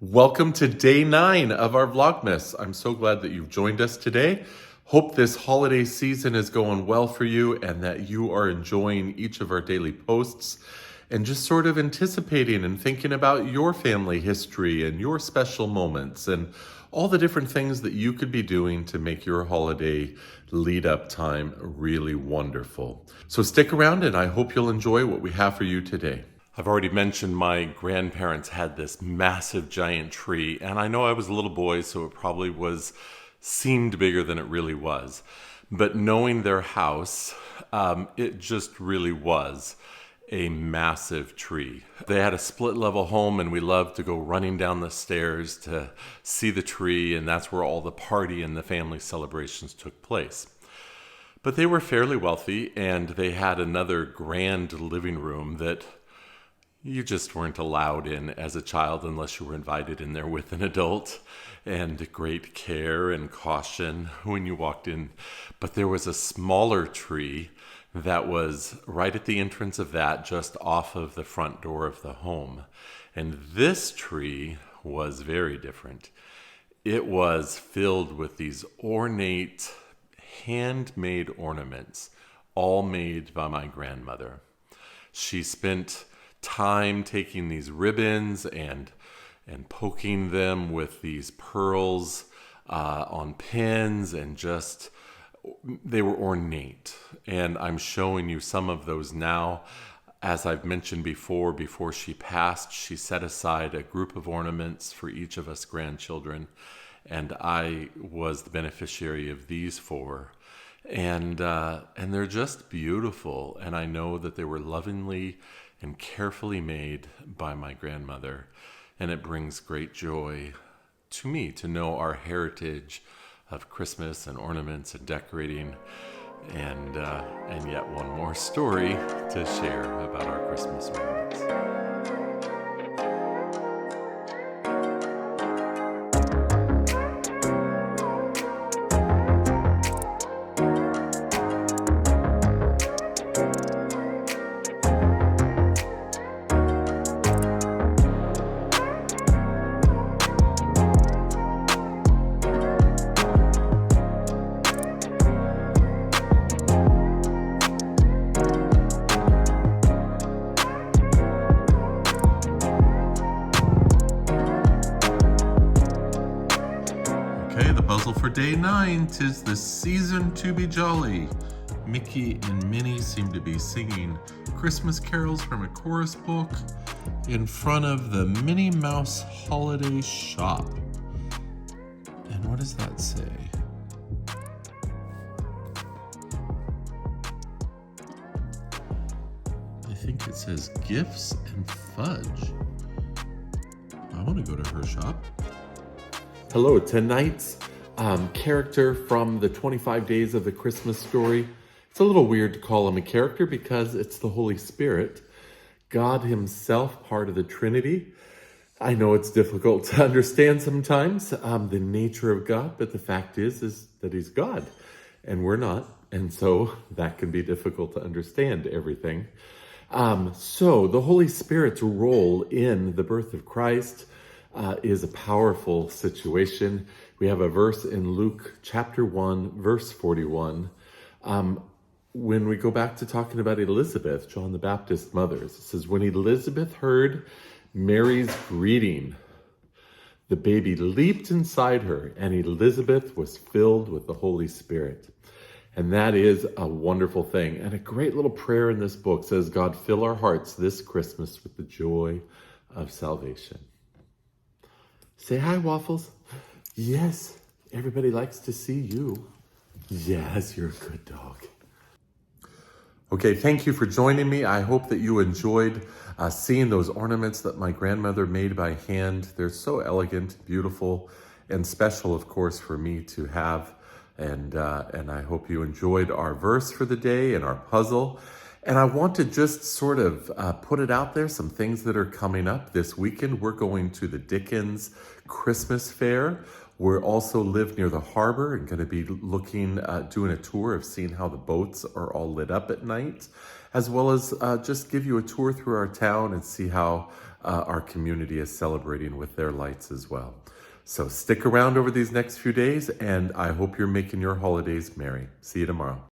Welcome to day 9 of our Vlogmas. I'm so glad that you've joined us today. Hope this holiday season is going well for you and that you are enjoying each of our daily posts and just sort of anticipating and thinking about your family history and your special moments and all the different things that you could be doing to make your holiday lead up time really wonderful. So stick around and I hope you'll enjoy what we have for you today. I've already mentioned my grandparents had this massive giant tree, and I know I was a little boy, so it probably seemed bigger than it really was. But knowing their house, it just really was a massive tree. They had a split level home, and we loved to go running down the stairs to see the tree, and that's where all the party and the family celebrations took place. But they were fairly wealthy, and they had another grand living room that you just weren't allowed in as a child unless you were invited in there with an adult, and great care and caution when you walked in. But there was a smaller tree that was right at the entrance of that, just off of the front door of the home. And this tree was very different. It was filled with these ornate, handmade ornaments, all made by my grandmother. She spent time taking these ribbons and poking them with these pearls on pins, and just they were ornate. And I'm showing you some of those now. As I've mentioned before she passed, she set aside a group of ornaments for each of us grandchildren, and I was the beneficiary of these 4. And they're just beautiful, and I know that they were lovingly and carefully made by my grandmother, and it brings great joy to me to know our heritage of Christmas and ornaments and decorating, and yet one more story to share about our Christmas ornaments. Puzzle for day 9, 'tis the season to be jolly. Mickey and Minnie seem to be singing Christmas carols from a chorus book in front of the Minnie Mouse Holiday Shop. And what does that say? I think it says gifts and fudge. I want to go to her shop. Hello, tonight's character from the 25 Days of the Christmas Story. It's a little weird to call him a character because it's the Holy Spirit, God himself, part of the Trinity. I know it's difficult to understand sometimes the nature of God, but the fact is that he's God and we're not. And so that can be difficult to understand everything. So the Holy Spirit's role in the birth of Christ is a powerful situation. We have a verse in Luke chapter 1, verse 41. When we go back to talking about Elizabeth, John the Baptist's mother, it says, when Elizabeth heard Mary's greeting, the baby leaped inside her, and Elizabeth was filled with the Holy Spirit. And that is a wonderful thing. And a great little prayer in this book says, God, fill our hearts this Christmas with the joy of salvation. Say hi, Waffles. Yes, everybody likes to see you. Yes, you're a good dog. Okay, thank you for joining me. I hope that you enjoyed seeing those ornaments that my grandmother made by hand. They're so elegant, beautiful, and special, of course, for me to have. And I hope you enjoyed our verse for the day and our puzzle. And I want to just sort of put it out there, some things that are coming up this weekend. We're going to the Dickens Christmas Fair. We also live near the harbor and going to be doing a tour of seeing how the boats are all lit up at night, as well as just give you a tour through our town and see how our community is celebrating with their lights as well. So stick around over these next few days, and I hope you're making your holidays merry. See you tomorrow.